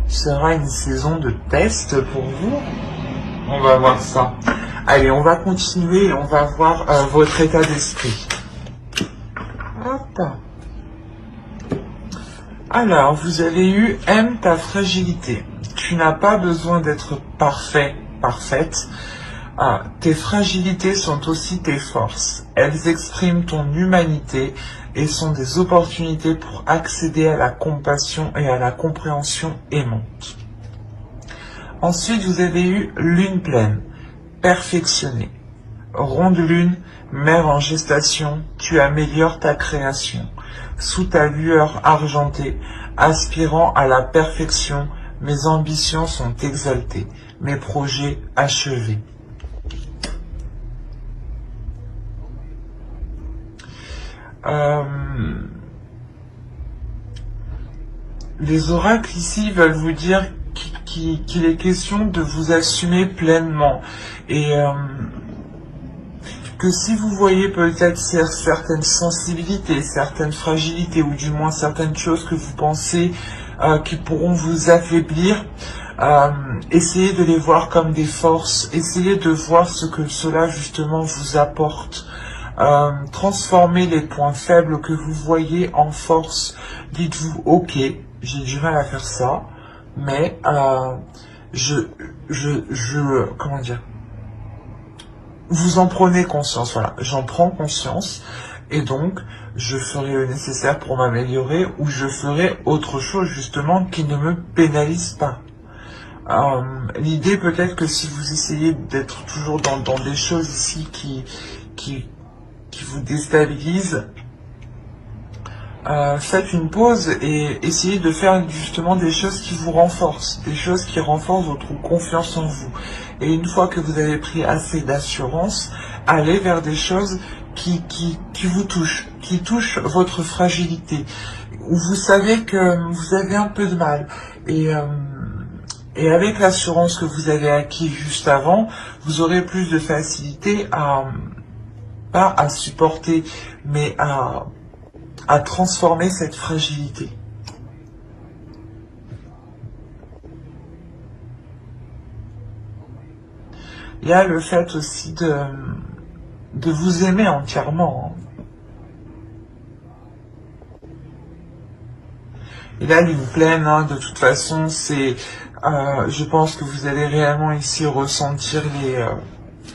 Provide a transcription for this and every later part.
sera une saison de test pour vous. On va voir ça. Allez, on va continuer et on va voir votre état d'esprit. Hop. Alors, vous avez eu « Aime ta fragilité ». Tu n'as pas besoin d'être parfait, parfaite. Tes fragilités sont aussi tes forces. Elles expriment ton humanité et sont des opportunités pour accéder à la compassion et à la compréhension aimante. Ensuite, vous avez eu lune pleine, perfectionnée. Ronde lune, mère en gestation, tu améliores ta création. Sous ta lueur argentée, aspirant à la perfection, mes ambitions sont exaltées, mes projets achevés. Les oracles ici veulent vous dire qu'il est question de vous assumer pleinement et que si vous voyez peut-être certaines sensibilités, certaines fragilités ou du moins certaines choses que vous pensez qui pourront vous affaiblir, essayez de les voir comme des forces, essayez de voir ce que cela justement vous apporte. Transformez les points faibles que vous voyez en force. Dites-vous, ok, j'ai du mal à faire ça, mais comment dire, vous en prenez conscience, voilà, j'en prends conscience, et donc, je ferai le nécessaire pour m'améliorer, ou je ferai autre chose, justement, qui ne me pénalise pas. L'idée, peut-être que si vous essayez d'être toujours dans des choses ici qui vous déstabilisent, faites une pause et essayez de faire justement des choses qui vous renforcent, des choses qui renforcent votre confiance en vous. Et une fois que vous avez pris assez d'assurance, allez vers des choses qui vous touchent, qui touchent votre fragilité, où vous savez que vous avez un peu de mal. Et avec l'assurance que vous avez acquis juste avant, vous aurez plus de facilité pas à supporter, mais à transformer cette fragilité. Il y a le fait aussi de vous aimer entièrement. Et là, lune pleine, de toute façon, c'est, je pense que vous allez réellement ici ressentir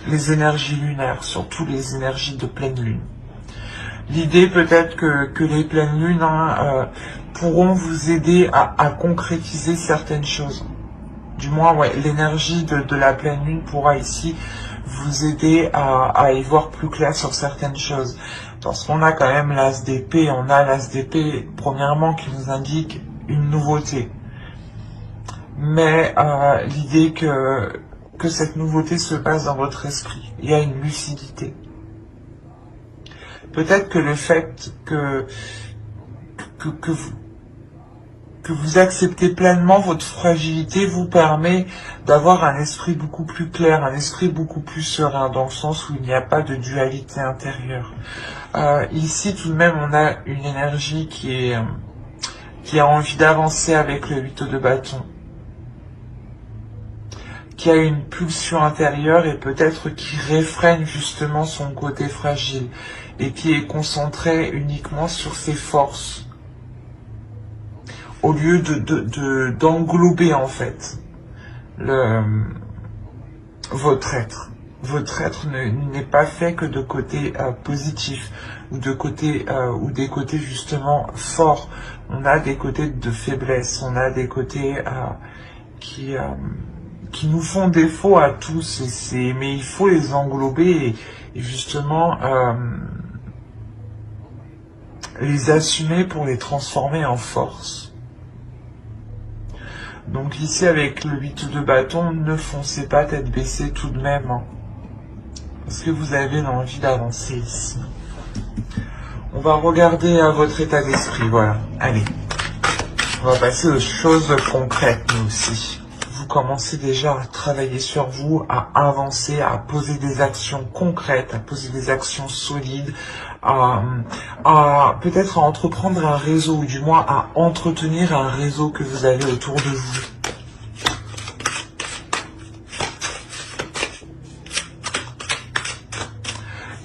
les énergies lunaires, surtout les énergies de pleine lune. L'idée peut-être que les pleines lunes pourront vous aider à concrétiser certaines choses. Du moins, ouais, l'énergie de la pleine lune pourra ici vous aider à y voir plus clair sur certaines choses. Parce qu'on a quand même l'as d'épée, on a l'as d'épée, premièrement, qui nous indique une nouveauté. Mais l'idée que cette nouveauté se passe dans votre esprit, il y a une lucidité. Peut-être que le fait que vous acceptez pleinement votre fragilité vous permet d'avoir un esprit beaucoup plus clair, un esprit beaucoup plus serein, dans le sens où il n'y a pas de dualité intérieure. Ici, tout de même, on a une énergie qui a envie d'avancer avec le 8 de bâton, qui a une pulsion intérieure et peut-être qui réfrène justement son côté fragile et qui est concentré uniquement sur ses forces au lieu d'englober en fait votre être. Votre être n'est pas fait que de côtés positifs ou de côtés ou des côtés justement forts. On a des côtés de faiblesse, on a des côtés qui nous font défaut à tous, mais il faut les englober et justement les assumer pour les transformer en force. Donc ici avec le 8 de bâton, ne foncez pas tête baissée tout de même, parce que vous avez l'envie d'avancer ici. On va regarder à votre état d'esprit, voilà. Allez, on va passer aux choses concrètes nous aussi. Vous commencez déjà à travailler sur vous, à avancer, à poser des actions concrètes, à poser des actions solides, peut-être à entreprendre un réseau, ou du moins à entretenir un réseau que vous avez autour de vous.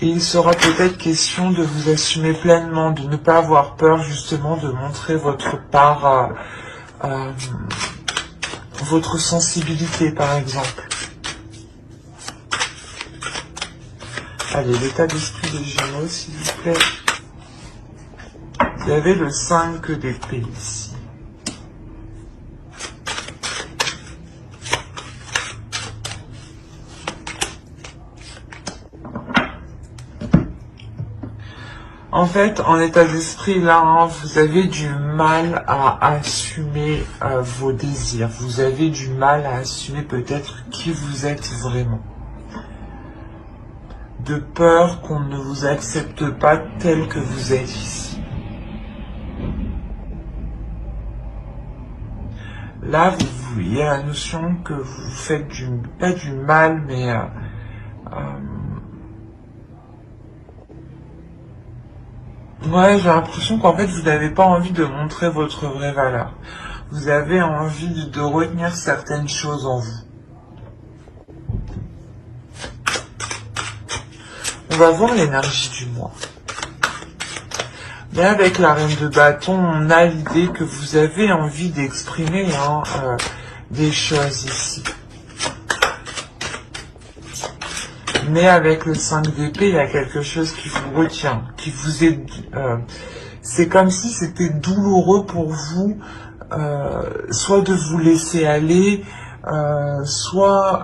Et il sera peut-être question de vous assumer pleinement, de ne pas avoir peur justement de montrer votre part, votre sensibilité par exemple. Allez, l'état d'esprit des Gémeaux, s'il vous plaît. Vous avez le 5 d'épée ici. En fait, en état d'esprit, là, hein, vous avez du mal à assumer vos désirs. Vous avez du mal à assumer peut-être qui vous êtes vraiment. De peur qu'on ne vous accepte pas tel que vous êtes ici. Là, il y a la notion que vous faites pas du mal, mais ouais, j'ai l'impression qu'en fait, vous n'avez pas envie de montrer votre vraie valeur. Vous avez envie de retenir certaines choses en vous. On va voir l'énergie du mois. Mais avec la reine de bâton, on a l'idée que vous avez envie d'exprimer des choses ici. Mais avec le 5 d'épée, il y a quelque chose qui vous retient, qui vous est... c'est comme si c'était douloureux pour vous, soit de vous laisser aller, soit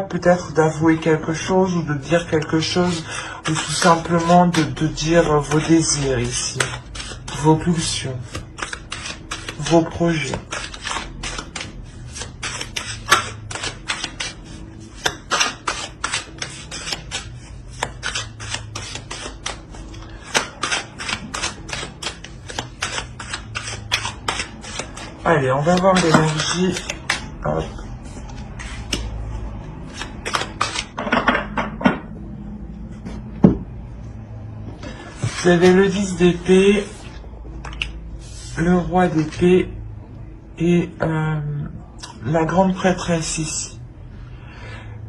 peut-être d'avouer quelque chose ou de dire quelque chose, ou tout simplement de dire vos désirs ici, vos pulsions, vos projets. Allez, on va voir l'énergie. Hop. Vous avez le 10 d'épée, le roi d'épée et la grande prêtresse ici.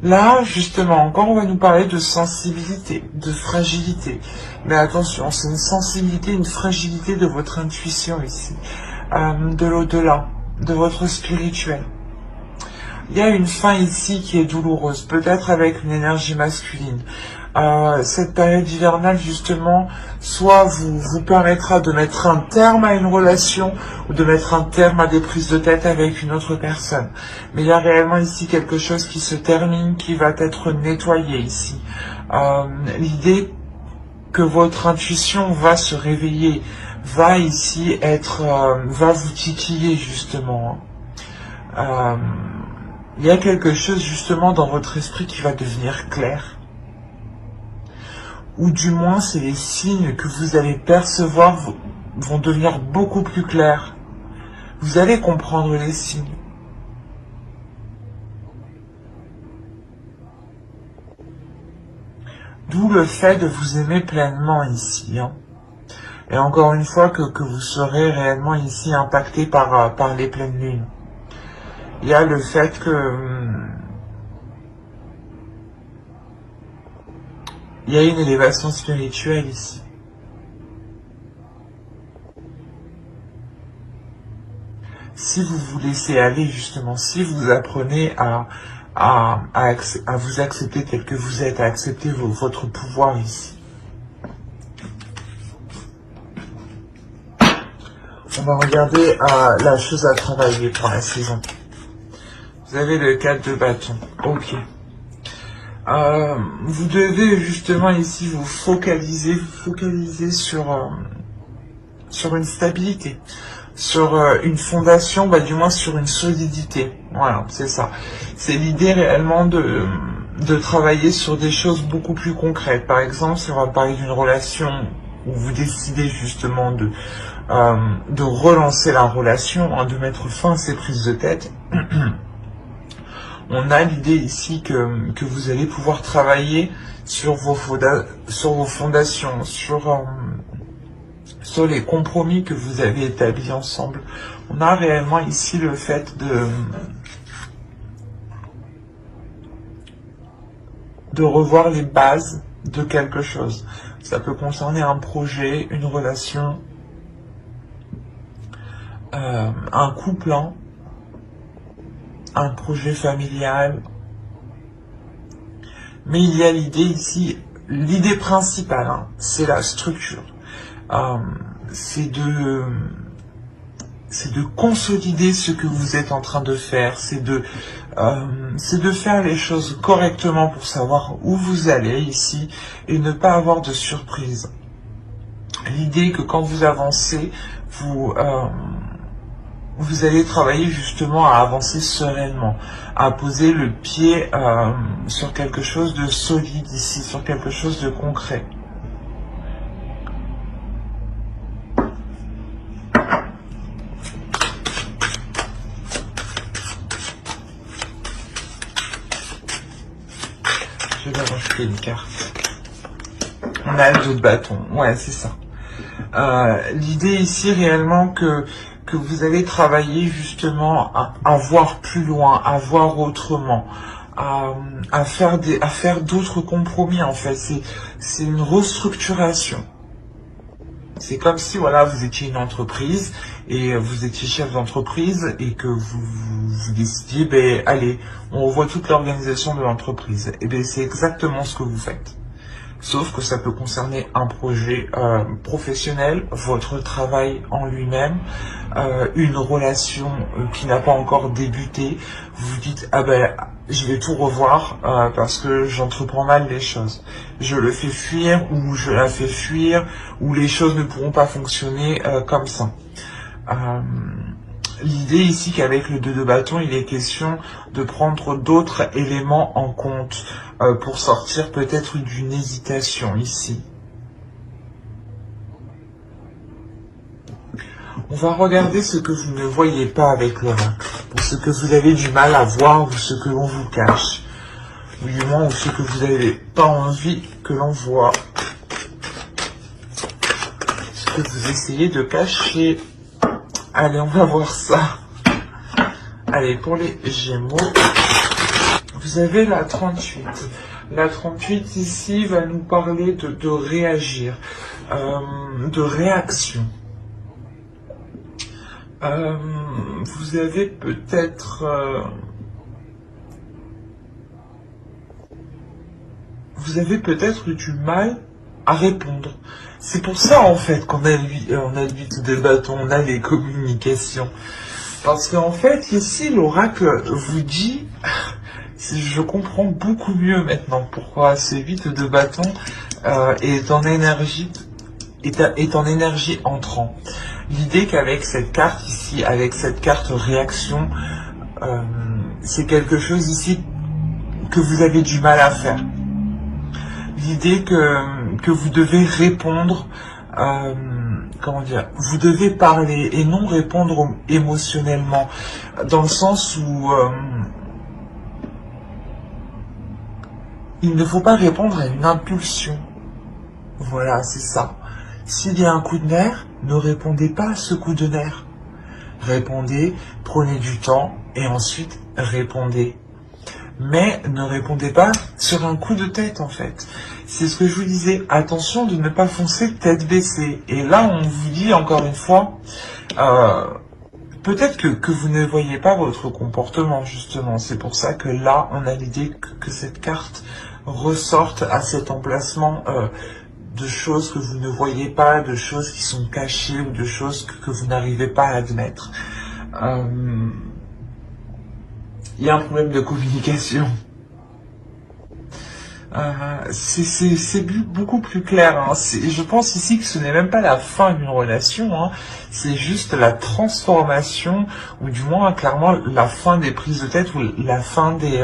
Là, justement, encore on va nous parler de sensibilité, de fragilité. Mais attention, c'est une sensibilité, une fragilité de votre intuition ici. De l'au-delà, de votre spirituel. Il y a une fin ici qui est douloureuse, peut-être avec une énergie masculine. Cette période hivernale, justement, soit vous permettra de mettre un terme à une relation ou de mettre un terme à des prises de tête avec une autre personne. Mais il y a réellement ici quelque chose qui se termine, qui va être nettoyé ici. L'idée que votre intuition va se réveiller, va ici être, va vous titiller justement. Il y a quelque chose justement dans votre esprit qui va devenir clair. Ou du moins, c'est les signes que vous allez percevoir vont devenir beaucoup plus clairs. Vous allez comprendre les signes. D'où le fait de vous aimer pleinement ici. Hein. Et encore une fois, que vous serez réellement ici impacté par les pleines lunes. Il y a le fait que... il y a une élévation spirituelle ici. Si vous vous laissez aller, justement, si vous apprenez à vous accepter tel que vous êtes, à accepter votre pouvoir ici. On va regarder la chose à travailler pour la saison. Vous avez le 4 de bâton. Ok. Vous devez justement ici vous focaliser sur une stabilité, sur une fondation, du moins sur une solidité. Voilà, c'est ça. C'est l'idée réellement de travailler sur des choses beaucoup plus concrètes. Par exemple, si on va parler d'une relation où vous décidez justement de relancer la relation, hein, de mettre fin à ces prises de tête. On a l'idée ici que vous allez pouvoir travailler sur vos fondations, sur les compromis que vous avez établis ensemble. On a réellement ici le fait de revoir les bases de quelque chose. Ça peut concerner un projet, une relation, un couple, hein, un projet familial. Mais il y a l'idée ici, l'idée principale, hein, c'est la structure. C'est de consolider ce que vous êtes en train de faire, c'est de faire les choses correctement pour savoir où vous allez ici et ne pas avoir de surprise. L'idée que quand vous avancez, vous allez travailler justement à avancer sereinement, à poser le pied sur quelque chose de solide ici, sur quelque chose de concret. Je vais rajouter une carte. On a le 2 de bâton. Ouais, c'est ça. L'idée ici réellement que vous allez travailler justement à voir plus loin, à voir autrement, à faire d'autres compromis en fait. C'est une restructuration. C'est comme si voilà, vous étiez une entreprise et vous étiez chef d'entreprise et que vous décidiez, ben allez, on revoit toute l'organisation de l'entreprise. Et bien c'est exactement ce que vous faites. Sauf que ça peut concerner un projet professionnel, votre travail en lui-même, une relation qui n'a pas encore débuté. Vous vous dites, ah ben, je vais tout revoir parce que j'entreprends mal les choses. Je le fais fuir ou je la fais fuir ou les choses ne pourront pas fonctionner comme ça. L'idée ici qu'avec le 2 de bâton, il est question de prendre d'autres éléments en compte pour sortir peut-être d'une hésitation ici. On va regarder ce que vous ne voyez pas avec l'oracle, ou ce que vous avez du mal à voir ou ce que l'on vous cache, ou du moins ou ce que vous n'avez pas envie que l'on voit, ce que vous essayez de cacher. Allez, on va voir ça. Allez, pour les Gémeaux, vous avez la 38. La 38 ici va nous parler de réagir, de réaction. Vous avez peut-être eu du mal à répondre. C'est pour ça en fait qu'on a le 8 de bâton, on a les communications. Parce qu'en fait ici l'oracle vous dit, je comprends beaucoup mieux maintenant pourquoi ce 8 de bâton est en énergie entrant. L'idée qu'avec cette carte ici, avec cette carte réaction, c'est quelque chose ici que vous avez du mal à faire. L'idée que vous devez répondre, comment dire, vous devez parler et non répondre émotionnellement, dans le sens où il ne faut pas répondre à une impulsion. Voilà, c'est ça. S'il y a un coup de nerf, ne répondez pas à ce coup de nerf. Répondez, prenez du temps et ensuite répondez. Mais ne répondez pas sur un coup de tête en fait. C'est ce que je vous disais, attention de ne pas foncer tête baissée. Et là on vous dit encore une fois, peut-être que vous ne voyez pas votre comportement justement. C'est pour ça que là on a l'idée que cette carte ressorte à cet emplacement de choses que vous ne voyez pas, de choses qui sont cachées ou de choses que vous n'arrivez pas à admettre. Il y a un problème de communication. C'est beaucoup plus clair. Hein. Je pense ici que ce n'est même pas la fin d'une relation. Hein. C'est juste la transformation, ou du moins clairement la fin des prises de tête, ou la fin des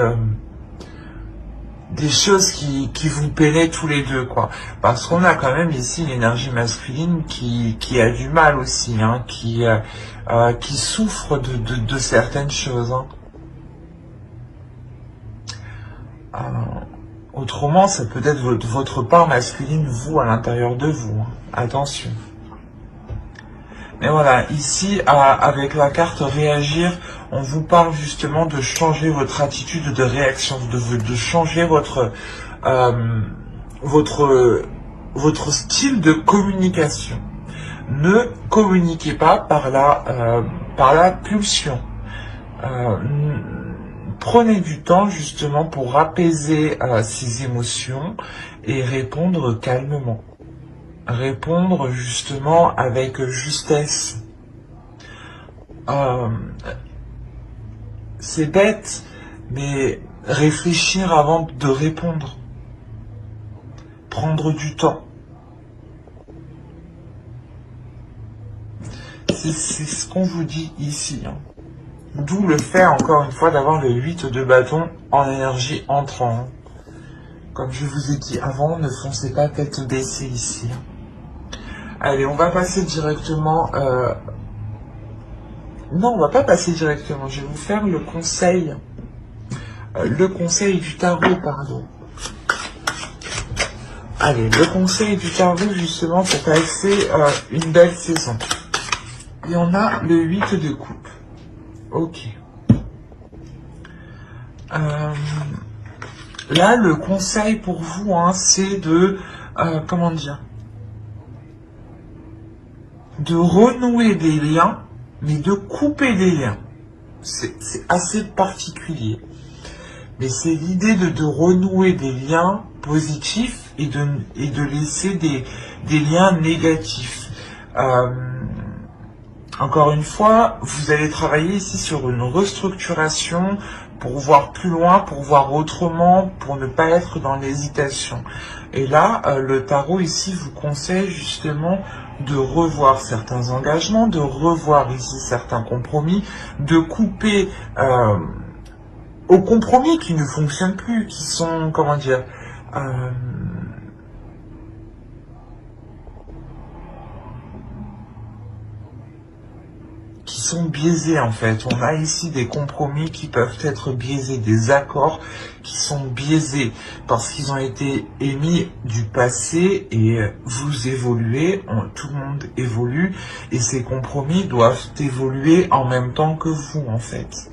choses qui vous peinaient tous les deux, quoi. Parce qu'on a quand même ici une énergie masculine qui a du mal aussi, hein, qui souffre de certaines choses. Hein. Autrement, ça peut être votre part masculine, vous, à l'intérieur de vous. Hein. Attention. Mais voilà, ici, avec la carte réagir, on vous parle justement de changer votre attitude de réaction, de changer votre votre style de communication. Ne communiquez pas par la pulsion. Prenez du temps justement pour apaiser ces émotions et répondre calmement. Répondre justement avec justesse. C'est bête, mais réfléchir avant de répondre. Prendre du temps. C'est ce qu'on vous dit ici. Hein. D'où le fait, encore une fois, d'avoir le 8 de bâton en énergie entrant. Comme je vous ai dit avant, ne foncez pas tête baissée ici. Allez, on va passer directement... Non, on va pas passer directement. Je vais vous faire le conseil. Le conseil du tarot, pardon. Allez, le conseil du tarot, justement, pour passer une belle saison. Et on a le 8 de coupe. Ok. Là, le conseil pour vous, hein, c'est de... comment dire, de renouer des liens, mais de couper des liens. C'est assez particulier. Mais c'est l'idée de renouer des liens positifs et de laisser des liens négatifs. Encore une fois, vous allez travailler ici sur une restructuration pour voir plus loin, pour voir autrement, pour ne pas être dans l'hésitation. Et là, le tarot ici vous conseille justement de revoir certains engagements, de revoir ici certains compromis, de couper aux compromis qui ne fonctionnent plus, qui sont, comment dire, qui sont biaisés en fait. On a ici des compromis qui peuvent être biaisés, des accords qui sont biaisés parce qu'ils ont été émis du passé et vous évoluez, tout le monde évolue et ces compromis doivent évoluer en même temps que vous en fait.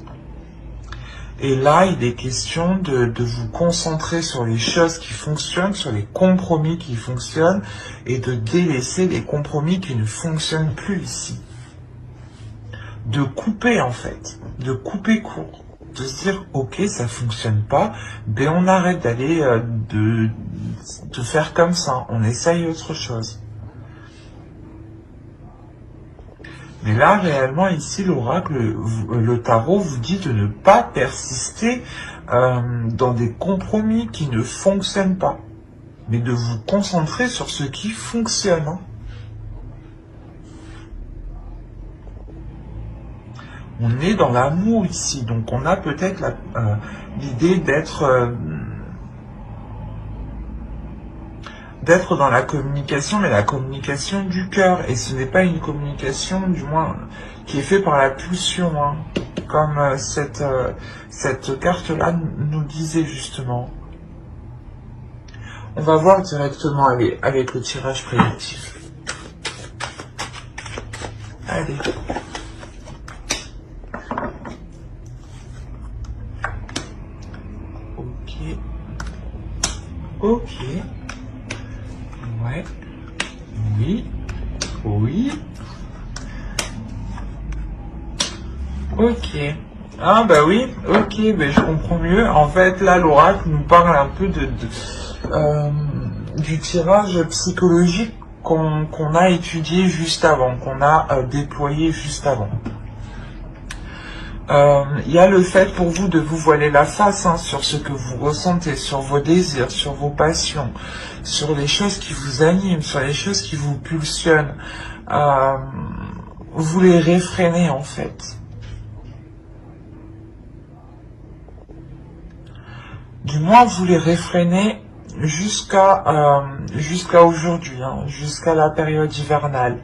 Et là, il est question de vous concentrer sur les choses qui fonctionnent, sur les compromis qui fonctionnent et de délaisser les compromis qui ne fonctionnent plus ici. De couper en fait, de couper court, de se dire ok ça fonctionne pas, ben on arrête d'aller de faire comme ça, on essaye autre chose. Mais là réellement ici l'oracle, le tarot vous dit de ne pas persister dans des compromis qui ne fonctionnent pas, mais de vous concentrer sur ce qui fonctionne. Hein. On est dans l'amour ici, donc on a peut-être l'idée d'être dans la communication, mais la communication du cœur, et ce n'est pas une communication, du moins, qui est faite par la pulsion, hein, comme cette carte-là nous disait justement. On va voir directement avec le tirage prédictif. Allez. Ok. Ouais. Oui. Oui. Ok. Ah bah oui, ok, bah je comprends mieux. En fait, là, l'oracle nous parle un peu du tirage psychologique qu'on a étudié juste avant, qu'on a déployé juste avant. Il y a le fait pour vous de vous voiler la face hein, sur ce que vous ressentez, sur vos désirs, sur vos passions, sur les choses qui vous animent, sur les choses qui vous pulsionnent. Vous les réfrénez en fait. Du moins vous les réfrénez jusqu'à aujourd'hui, hein, jusqu'à la période hivernale.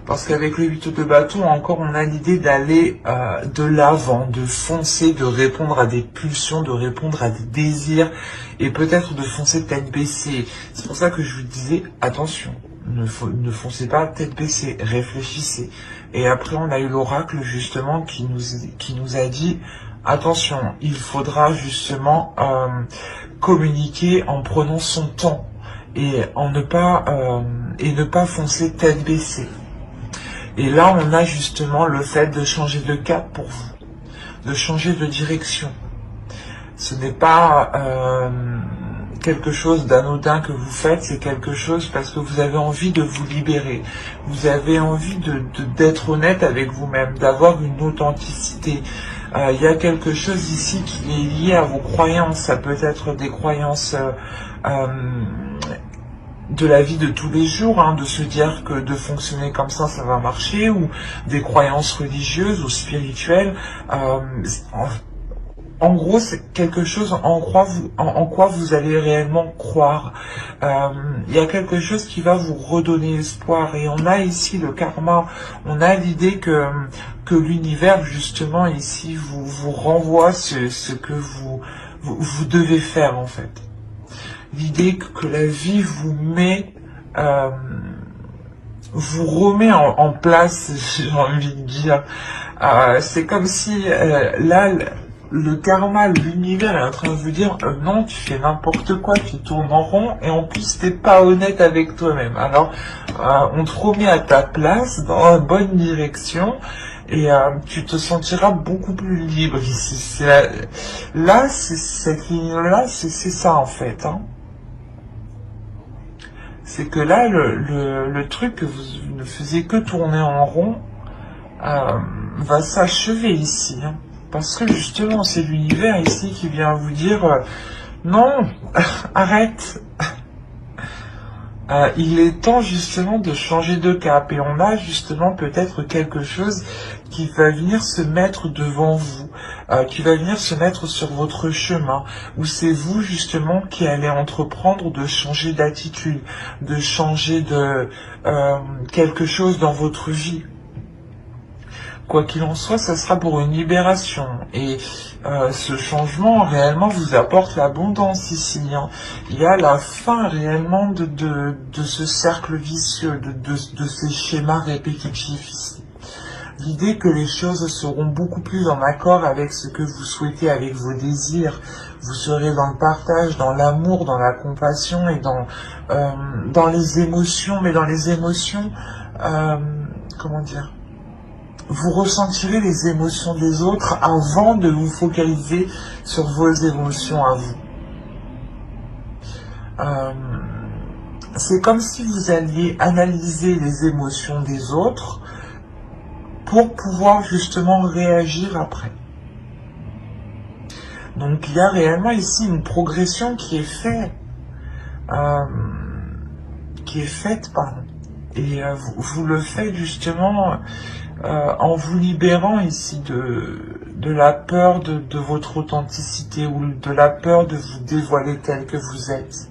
Parce qu'avec le 8 de bâton, encore on a l'idée d'aller de l'avant, de foncer, de répondre à des pulsions, de répondre à des désirs, et peut-être de foncer tête baissée. C'est pour ça que je vous disais, attention, ne foncez pas tête baissée, réfléchissez. Et après, on a eu l'oracle justement qui nous a dit, attention, il faudra justement communiquer en prenant son temps et ne pas foncer tête baissée. Et là, on a justement le fait de changer de cap pour vous, de changer de direction. Ce n'est pas quelque chose d'anodin que vous faites, c'est quelque chose parce que vous avez envie de vous libérer. Vous avez envie d'être honnête avec vous-même, d'avoir une authenticité. Il y a quelque chose ici qui est lié à vos croyances. Ça peut être des croyances de la vie de tous les jours, hein, de se dire que de fonctionner comme ça va marcher, ou des croyances religieuses ou spirituelles. En gros, c'est quelque chose en quoi vous allez réellement croire. Il y a quelque chose qui va vous redonner espoir. Et on a ici le karma. On a l'idée que l'univers, justement, ici, vous renvoie ce que vous devez faire, en fait. L'idée que la vie vous met... vous remet en place, j'ai envie de dire. C'est comme si, là... Le karma, l'univers est en train de vous dire non, tu fais n'importe quoi, tu tournes en rond et en plus t'es pas honnête avec toi-même. Alors on te remet à ta place dans la bonne direction et tu te sentiras beaucoup plus libre ici. Là, cette ligne-là, c'est ça en fait. Hein. C'est que là, le truc que vous ne faisiez que tourner en rond va s'achever ici. Hein. Parce que justement, c'est l'univers ici qui vient vous dire non, arrête. Il est temps justement de changer de cap. Et on a justement peut-être quelque chose qui va venir se mettre devant vous, qui va venir se mettre sur votre chemin, où c'est vous justement qui allez entreprendre de changer d'attitude, de changer de quelque chose dans votre vie. Quoi qu'il en soit, ça sera pour une libération. Et ce changement, réellement, vous apporte l'abondance ici. Hein. Il y a la fin, réellement, de ce cercle vicieux, de ces schémas répétitifs ici. L'idée que les choses seront beaucoup plus en accord avec ce que vous souhaitez, avec vos désirs. Vous serez dans le partage, dans l'amour, dans la compassion et dans les émotions. Mais dans les émotions, comment dire ? Vous ressentirez les émotions des autres avant de vous focaliser sur vos émotions à vous. C'est comme si vous alliez analyser les émotions des autres pour pouvoir justement réagir après. Donc il y a réellement ici une progression qui est faite, pardon. Et vous le faites justement en vous libérant ici de la peur de votre authenticité ou de la peur de vous dévoiler tel que vous êtes.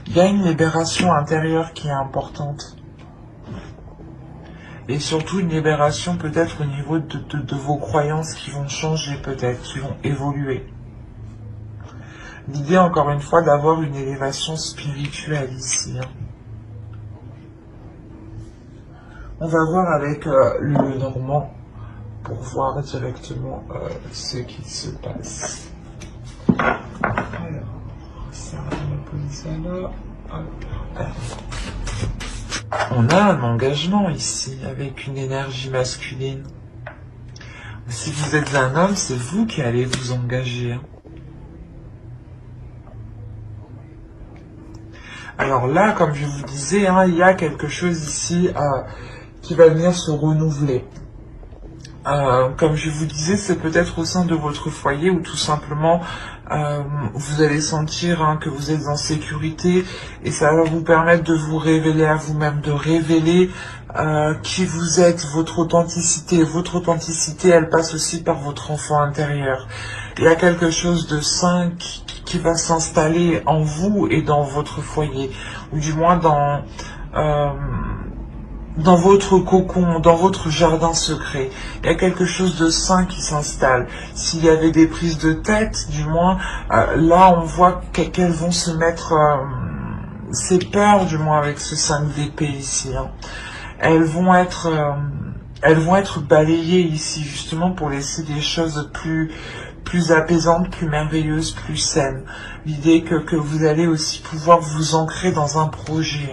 Il y a une libération intérieure qui est importante. Et surtout une libération peut-être au niveau de vos croyances qui vont changer peut-être, qui vont évoluer. L'idée encore une fois d'avoir une élévation spirituelle ici. Hein. On va voir avec le Normand pour voir directement ce qui se passe. Alors, ça va poser ça là. On a un engagement ici avec une énergie masculine. Si vous êtes un homme, c'est vous qui allez vous engager. Hein. Alors là, comme je vous disais, hein, il y a quelque chose ici qui va venir se renouveler. Comme je vous disais, c'est peut-être au sein de votre foyer ou tout simplement vous allez sentir hein, que vous êtes en sécurité et ça va vous permettre de vous révéler à vous-même, de révéler qui vous êtes, votre authenticité. Votre authenticité, elle passe aussi par votre enfant intérieur. Il y a quelque chose de sain qui va s'installer en vous et dans votre foyer, ou du moins dans votre cocon, dans votre jardin secret. Il y a quelque chose de sain qui s'installe. S'il y avait des prises de tête, du moins, là on voit qu'elles vont se mettre, ces peurs, du moins avec ce 5 d'épée ici, hein. Elles vont être elles vont être balayées ici, justement, pour laisser des choses plus apaisantes, plus merveilleuses, plus saines. L'idée que vous allez aussi pouvoir vous ancrer dans un projet,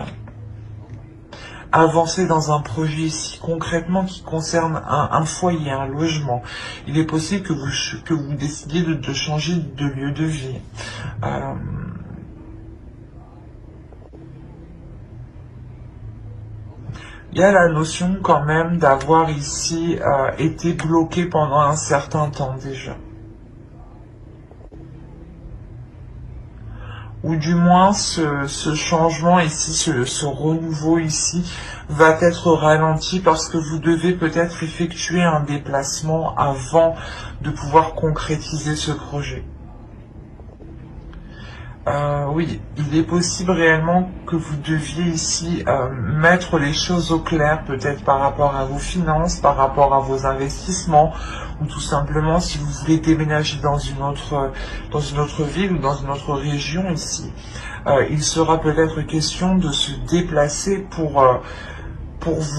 avancer dans un projet ici, concrètement, qui concerne un foyer, un logement. Il est possible que vous décidiez de changer de lieu de vie. Il y a la notion quand même d'avoir ici été bloqué pendant un certain temps déjà. Ou du moins ce changement ici, ce renouveau ici va être ralenti parce que vous devez peut-être effectuer un déplacement avant de pouvoir concrétiser ce projet. Oui, il est possible réellement que vous deviez ici mettre les choses au clair, peut-être par rapport à vos finances, par rapport à vos investissements, ou tout simplement si vous voulez déménager dans une autre ville ou dans une autre région ici. Il sera peut-être question de se déplacer pour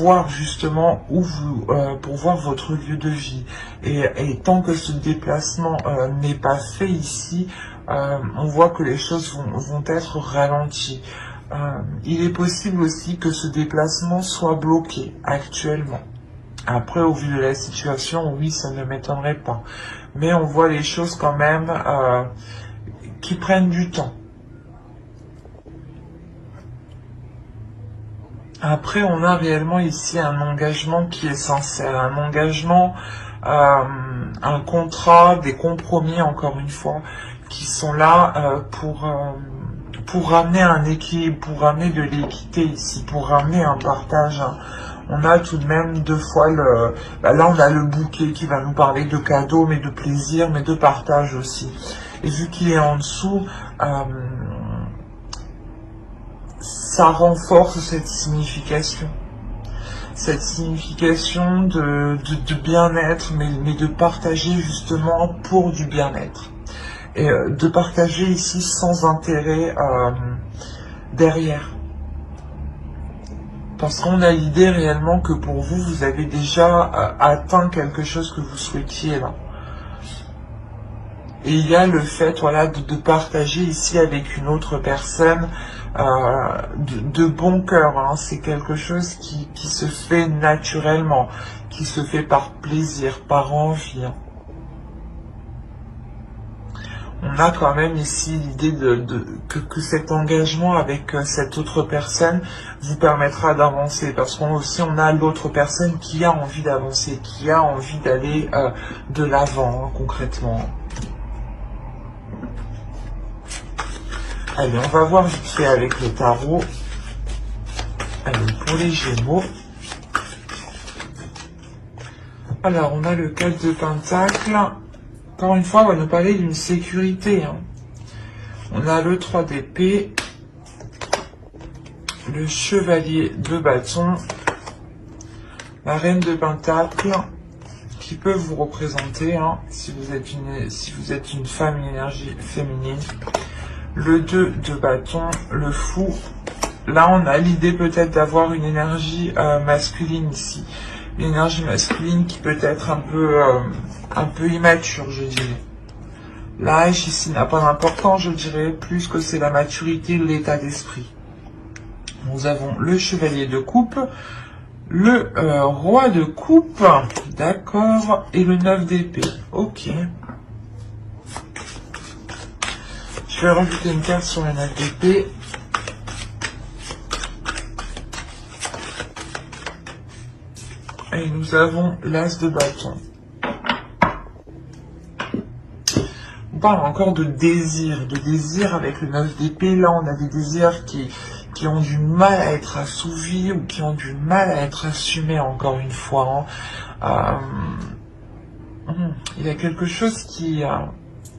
voir justement où vous, pour voir votre lieu de vie. Et tant que ce déplacement n'est pas fait ici, on voit que les choses vont être ralenties. Il est possible aussi que ce déplacement soit bloqué actuellement. Après, au vu de la situation, oui, ça ne m'étonnerait pas. Mais on voit les choses quand même qui prennent du temps. Après, on a réellement ici un engagement qui est sincère, un engagement, un contrat, des compromis, encore une fois, qui sont là pour ramener un équilibre, pour ramener de l'équité ici, pour ramener un partage. On a tout de même deux fois là on a le bouquet qui va nous parler de cadeaux, mais de plaisir, mais de partage aussi. Et vu qu'il est en dessous, ça renforce cette signification de bien-être, mais de partager justement pour du bien-être. Et de partager ici sans intérêt derrière. Parce qu'on a l'idée réellement que pour vous, vous avez déjà atteint quelque chose que vous souhaitiez là. Et il y a le fait, voilà, de partager ici avec une autre personne de bon cœur. Hein. C'est quelque chose qui se fait naturellement, qui se fait par plaisir, par envie. Hein. On a quand même ici l'idée que cet engagement avec cette autre personne vous permettra d'avancer. Parce qu'on aussi, on a l'autre personne qui a envie d'avancer, qui a envie d'aller de l'avant, hein, concrètement. Allez, on va voir vite fait avec le tarot. Allez, pour les Gémeaux. Alors, on a le 4 de Pentacle. Encore une fois, on va nous parler d'une sécurité. Hein. On a le 3 d'épée, le chevalier de bâton, la reine de Pentacle, qui peut vous représenter, hein, si vous êtes une femme, une énergie féminine, le 2 de bâton, le fou. Là, on a l'idée peut-être d'avoir une énergie masculine ici. Une énergie masculine qui peut être un peu immature, je dirais. L'âge ici n'a pas d'importance, je dirais, plus que c'est la maturité, l'état d'esprit. Nous avons le chevalier de coupe, le roi de coupe, d'accord, et le 9 d'épée. Ok. Je vais rajouter une carte sur le 9 d'épée. Et nous avons l'as de bâton. On parle encore de désir avec le 9 d'épée. Là, on a des désirs qui ont du mal à être assouvis ou qui ont du mal à être assumés, encore une fois. Hein. Il y a quelque chose qui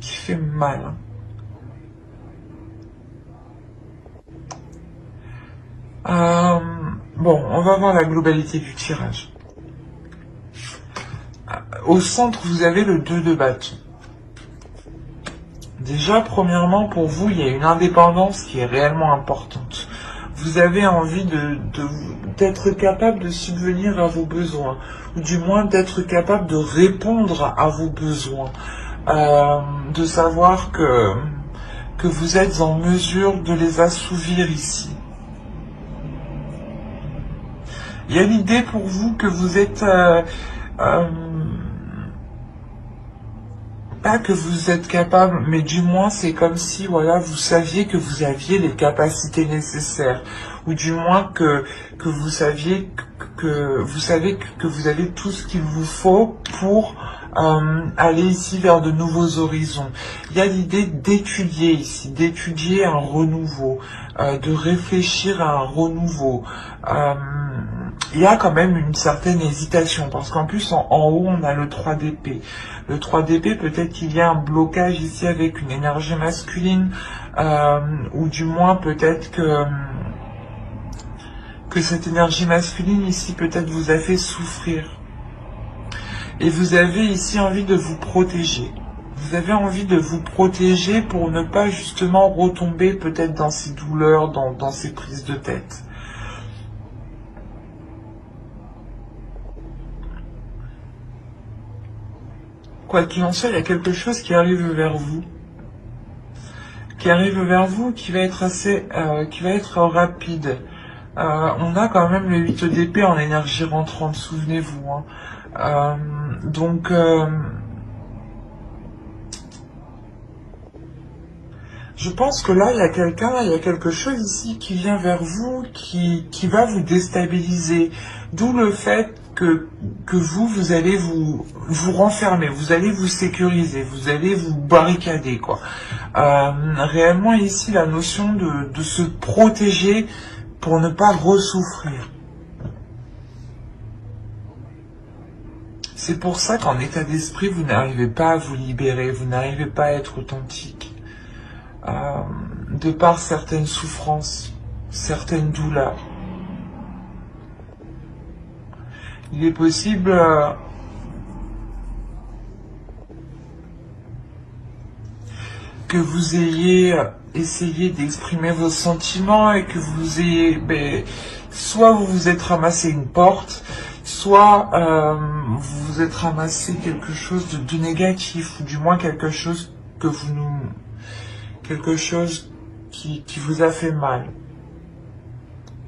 fait mal. Bon, on va voir la globalité du tirage. Au centre, vous avez le 2 de bâton. Déjà, premièrement, pour vous, il y a une indépendance qui est réellement importante. Vous avez envie d'être capable de subvenir à vos besoins, ou du moins d'être capable de répondre à vos besoins, de savoir que vous êtes en mesure de les assouvir ici. Il y a l'idée pour vous que vous êtes... pas que vous êtes capable, mais du moins c'est comme si voilà, vous saviez que vous aviez les capacités nécessaires, ou du moins que vous saviez que vous savez que vous avez tout ce qu'il vous faut pour aller ici vers de nouveaux horizons. Il y a l'idée d'étudier ici, d'étudier un renouveau, de réfléchir à un renouveau. Il y a quand même une certaine hésitation, parce qu'en plus, en haut, on a le 3 d'épée. Le 3 d'épée, peut-être qu'il y a un blocage ici avec une énergie masculine, ou du moins peut-être que cette énergie masculine ici, peut-être vous a fait souffrir. Et vous avez ici envie de vous protéger. Vous avez envie de vous protéger pour ne pas justement retomber peut-être dans ces douleurs, dans ces prises de tête. Quoi qu'il en soit, il y a quelque chose qui arrive vers vous. Qui arrive vers vous, qui va être qui va être rapide. On a quand même le 8 d'épée en énergie rentrante, souvenez-vous. Hein. Donc, je pense que là, il y a quelque chose ici qui vient vers vous, qui va vous déstabiliser. D'où le fait que vous allez vous renfermer, vous allez vous sécuriser, vous allez vous barricader, quoi. Réellement, ici, la notion de se protéger pour ne pas ressouffrir. C'est pour ça qu'en état d'esprit, vous n'arrivez pas à vous libérer, vous n'arrivez pas à être authentique. De par certaines souffrances, certaines douleurs. Il est possible que vous ayez essayé d'exprimer vos sentiments et que vous ayez, soit vous vous êtes ramassé une porte, soit vous vous êtes ramassé quelque chose de négatif, ou du moins quelque chose quelque chose qui vous a fait mal.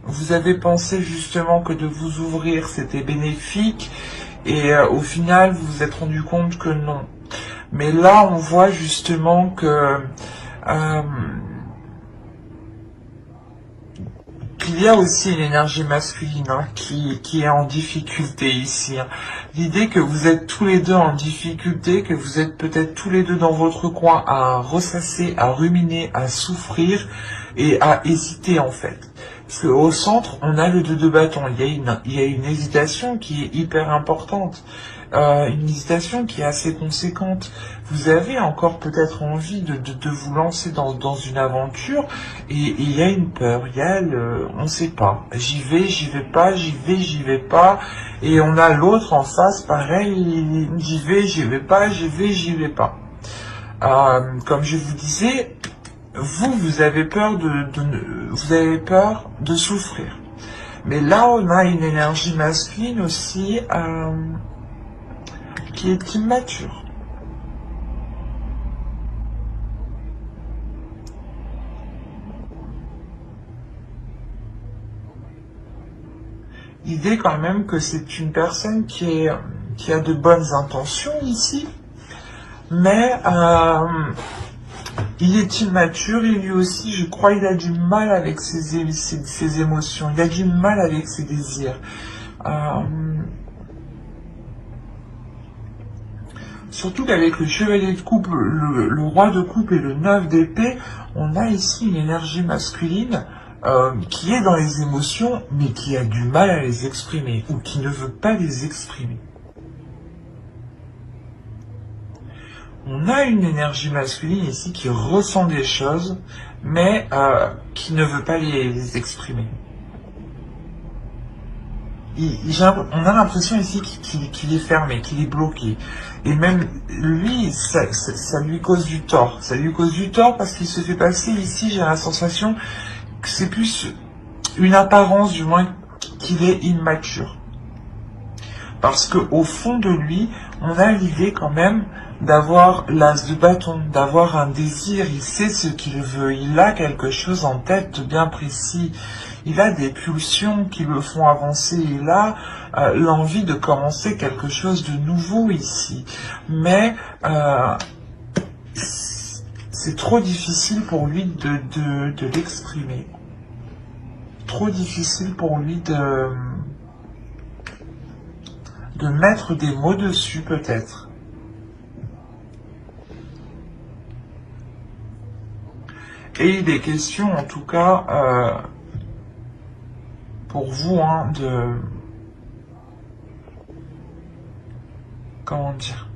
Vous avez pensé justement que de vous ouvrir c'était bénéfique et au final vous vous êtes rendu compte que non. Mais là on voit justement que qu'il y a aussi une énergie masculine qui est en difficulté ici. L'idée que vous êtes tous les deux en difficulté, que vous êtes peut-être tous les deux dans votre coin à ressasser, à ruminer, à souffrir et à hésiter en fait. Parce qu'au centre, on a le 2 de bâton. Il y a une hésitation qui est hyper importante. Une hésitation qui est assez conséquente. Vous avez encore peut-être envie de vous lancer dans une aventure et il y a une peur, il y a on sait pas, j'y vais pas, j'y vais pas, et on a l'autre en face, pareil, j'y vais pas, j'y vais pas. Comme je vous disais, vous avez peur vous avez peur de souffrir. Mais là, on a une énergie masculine aussi qui est immature. L'idée quand même que c'est une personne qui a de bonnes intentions ici, mais il est immature et lui aussi, je crois, il a du mal avec ses émotions, il a du mal avec ses désirs. Surtout qu'avec le chevalier de coupe, le roi de coupe et le 9 d'épée, on a ici une énergie masculine qui est dans les émotions, mais qui a du mal à les exprimer, ou qui ne veut pas les exprimer. On a une énergie masculine ici qui ressent des choses, mais qui ne veut pas les exprimer. On a l'impression ici qu'il est fermé, qu'il est bloqué. Et même lui, ça lui cause du tort. Ça lui cause du tort parce qu'il se fait passer ici, j'ai la sensation que c'est plus une apparence, du moins, qu'il est immature. Parce que au fond de lui, on a l'idée quand même d'avoir l'as de bâton, d'avoir un désir, il sait ce qu'il veut, il a quelque chose en tête de bien précis, il a des pulsions qui le font avancer, il a l'envie de commencer quelque chose de nouveau ici. Mais c'est trop difficile pour lui de l'exprimer. Trop difficile pour lui de mettre des mots dessus peut-être. Et il est question en tout cas pour vous comment dire,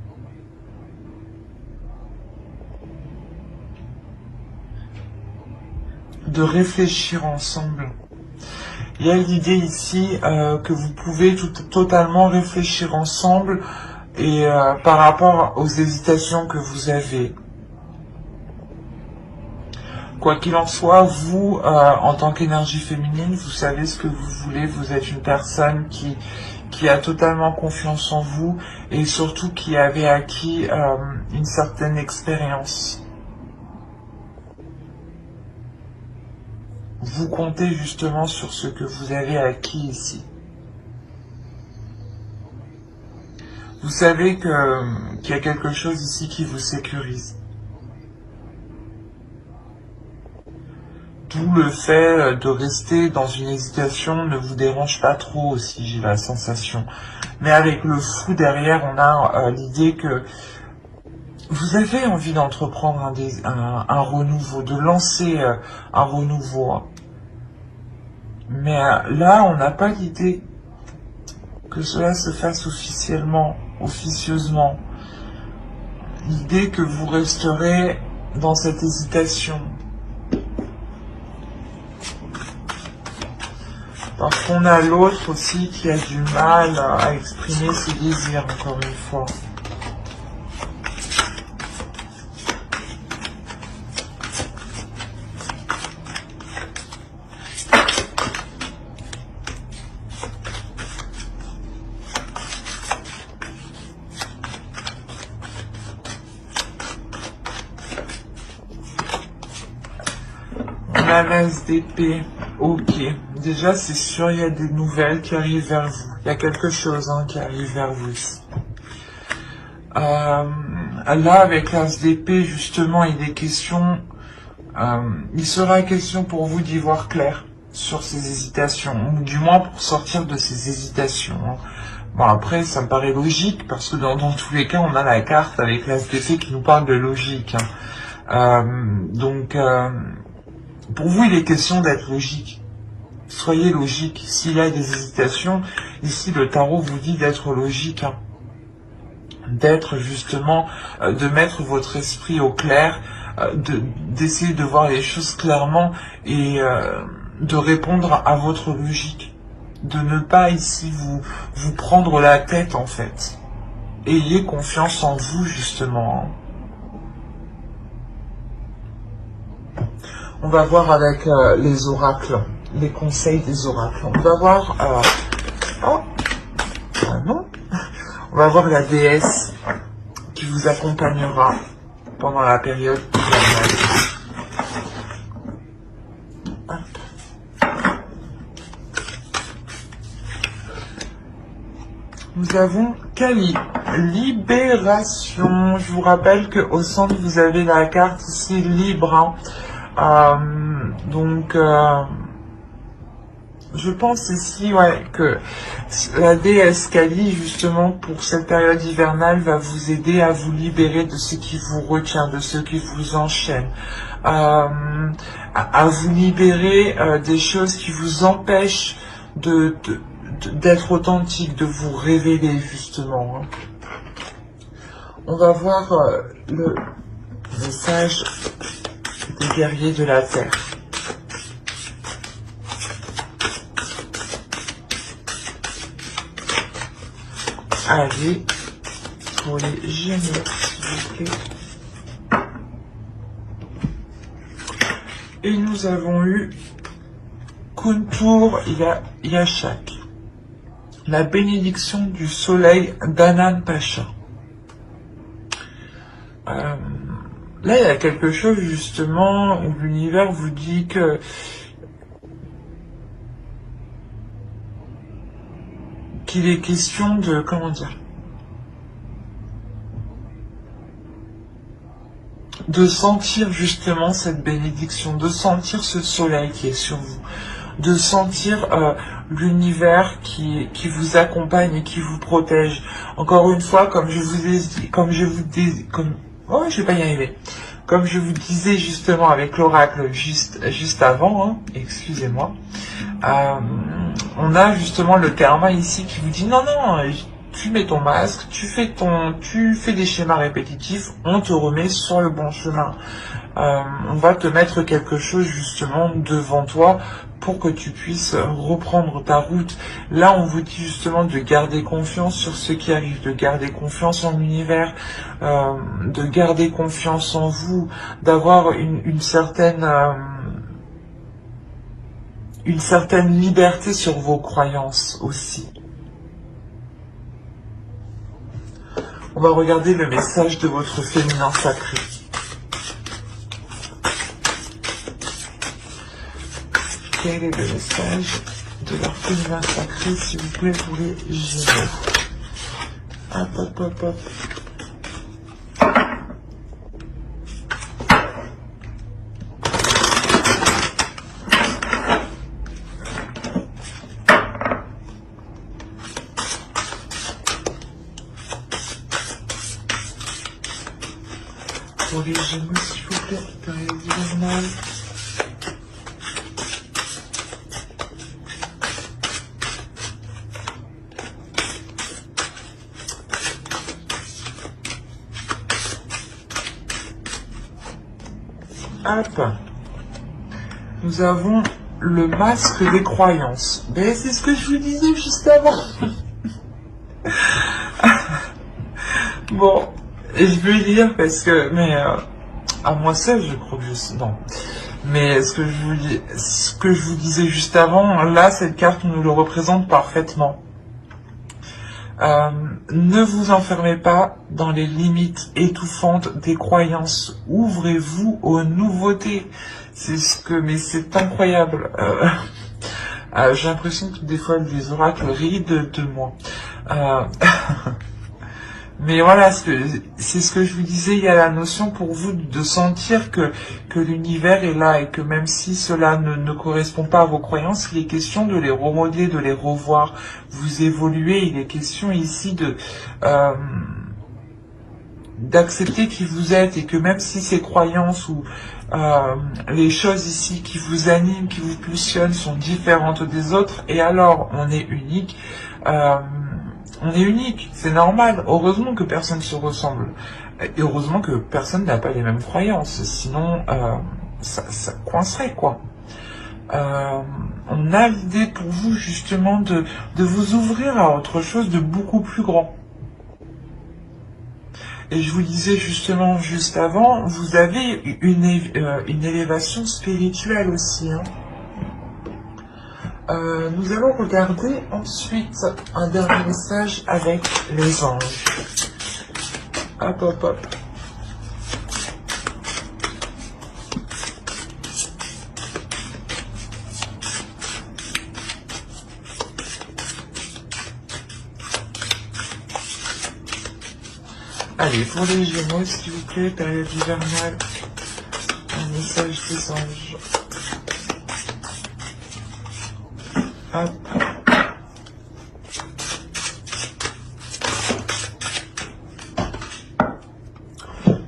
de réfléchir ensemble. Il y a l'idée ici que vous pouvez totalement réfléchir ensemble et par rapport aux hésitations que vous avez. Quoi qu'il en soit, vous, en tant qu'énergie féminine, vous savez ce que vous voulez, vous êtes une personne qui a totalement confiance en vous et surtout qui avait acquis une certaine expérience. Vous comptez justement sur ce que vous avez acquis ici. Vous savez qu'il y a quelque chose ici qui vous sécurise. D'où le fait de rester dans une hésitation ne vous dérange pas trop aussi, j'ai la sensation. Mais avec le fou derrière, on a l'idée que vous avez envie d'entreprendre un renouveau, de lancer un renouveau. Mais là, on n'a pas l'idée que cela se fasse officiellement, officieusement. L'idée que vous resterez dans cette hésitation. Parce qu'on a l'autre aussi qui a du mal à exprimer ses désirs, encore une fois. L'as d'épée, ok. Déjà, c'est sûr, il y a des nouvelles qui arrivent vers vous. Il y a quelque chose qui arrive vers vous ici. Là, avec l'as d'épée, justement, il est question... il sera question pour vous d'y voir clair sur ces hésitations, ou du moins pour sortir de ces hésitations. Bon, après, ça me paraît logique, parce que dans tous les cas, on a la carte avec l'as d'épée qui nous parle de logique. Donc... pour vous, il est question d'être logique. Soyez logique. S'il y a des hésitations, ici le tarot vous dit d'être logique. D'être justement, de mettre votre esprit au clair, d'essayer de voir les choses clairement et de répondre à votre logique. De ne pas ici vous prendre la tête en fait. Ayez confiance en vous justement. On va voir avec les oracles, les conseils des oracles. On va voir... non. On va voir la déesse qui vous accompagnera pendant la période hivernale. Nous avons Kali, libération. Je vous rappelle qu'au centre, vous avez la carte ici, libre. Donc, je pense ici que la déesse Kali, justement, pour cette période hivernale, va vous aider à vous libérer de ce qui vous retient, de ce qui vous enchaîne, à vous libérer des choses qui vous empêchent d'être authentique, de vous révéler, justement. On va voir le message des guerriers de la terre. Allez, pour les gémeaux, s'il vous plaît. Et nous avons eu Kuntur Yashak. la bénédiction du soleil d'Anan Pacha. Là, il y a quelque chose justement où l'univers vous dit que qu'il est question de, comment dire, de sentir justement cette bénédiction, de sentir ce soleil qui est sur vous, de sentir l'univers qui vous accompagne et qui vous protège. Encore une fois, comme je vous ai dit, oh, je vais pas y arriver. Comme je vous disais justement avec l'oracle juste avant, hein, excusez-moi, on a justement le karma ici qui vous dit non, tu mets ton masque, tu fais des schémas répétitifs, on te remet sur le bon chemin. On va te mettre quelque chose justement devant toi pour que tu puisses reprendre ta route. Là, on vous dit justement de garder confiance sur ce qui arrive, de garder confiance en l'univers, de garder confiance en vous, d'avoir une certaine liberté sur vos croyances aussi. On va regarder le message de votre féminin sacré. Quel est le message de leur féminin sacré, s'il vous plaît, pour les Gémeaux? Hop, hop, hop, hop. Pour les Gémeaux, s'il vous plaît, période hivernale. Hop. Nous avons le masque des croyances. Ben, c'est ce que je vous disais juste avant. Bon, et je vais lire parce que, mais à moi seul, je crois que je non. Mais ce que je vous disais juste avant, là, cette carte nous le représente parfaitement. Ne vous enfermez pas dans les limites étouffantes des croyances. Ouvrez-vous aux nouveautés. Mais c'est incroyable. J'ai l'impression que des fois les oracles rient de moi. Mais voilà, c'est ce que je vous disais, il y a la notion pour vous de sentir que l'univers est là et que même si cela ne correspond pas à vos croyances, il est question de les remodeler, de les revoir. Vous évoluez, il est question ici d'accepter qui vous êtes et que même si ces croyances ou les choses ici qui vous animent, qui vous pulsionnent sont différentes des autres, et alors on est unique. On est unique, c'est normal. Heureusement que personne se ressemble. Et heureusement que personne n'a pas les mêmes croyances. Sinon, ça coincerait, quoi. On a l'idée pour vous, justement, de vous ouvrir à autre chose de beaucoup plus grand. Et je vous disais, justement, juste avant, vous avez une élévation spirituelle aussi, hein. Nous allons regarder ensuite un dernier message avec les anges. Hop, hop, hop. Allez, pour les Gémeaux, s'il vous plaît, période hivernale, un message des anges. Hop.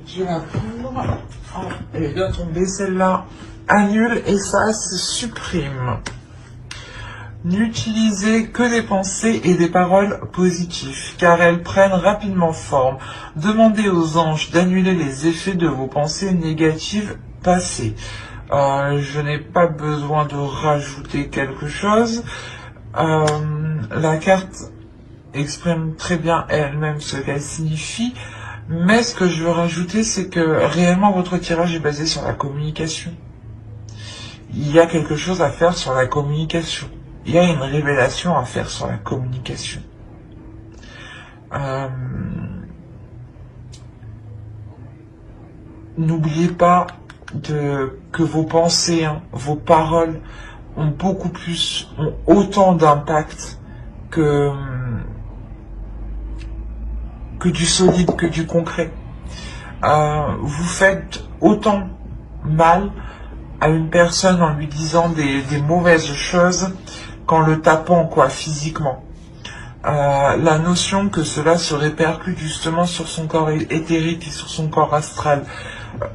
Je vais la prendre. Oh, elle doit tomber celle-là. Annule et ça se supprime. N'utilisez que des pensées et des paroles positives, car elles prennent rapidement forme. Demandez aux anges d'annuler les effets de vos pensées négatives passées. Je n'ai pas besoin de rajouter quelque chose. La carte exprime très bien elle-même ce qu'elle signifie. Mais ce que je veux rajouter, c'est que réellement votre tirage est basé sur la communication. Il y a quelque chose à faire sur la communication. il y a une révélation à faire sur la communication. N'oubliez pas que vos pensées, hein, vos paroles ont autant d'impact que du solide, que du concret. Vous faites autant mal à une personne en lui disant des mauvaises choses qu'en le tapant, quoi, physiquement. La notion que cela se répercute justement sur son corps éthérique et sur son corps astral.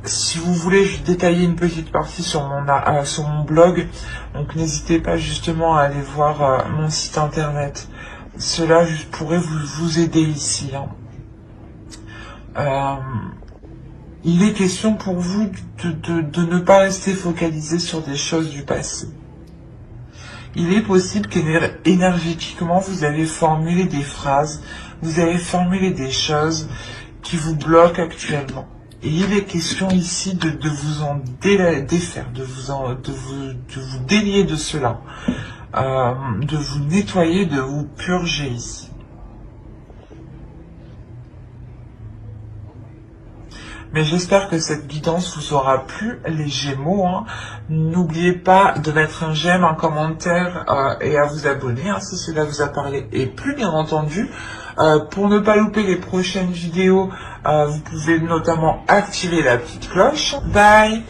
Si vous voulez détailler une petite partie sur mon blog, donc n'hésitez pas justement à aller voir mon site internet. Cela pourrait vous aider ici. Hein. Il est question pour vous de ne pas rester focalisé sur des choses du passé. Il est possible qu'énergétiquement, vous avez formulé des phrases, vous avez formulé des choses qui vous bloquent actuellement. Et il est question ici de vous en défaire, de vous délier de cela, de vous nettoyer, de vous purger ici. Mais j'espère que cette guidance vous aura plu, les Gémeaux. Hein. N'oubliez pas de mettre un j'aime, un commentaire et à vous abonner hein, si cela vous a parlé. Et plus bien entendu, pour ne pas louper les prochaines vidéos, vous pouvez notamment activer la petite cloche. Bye!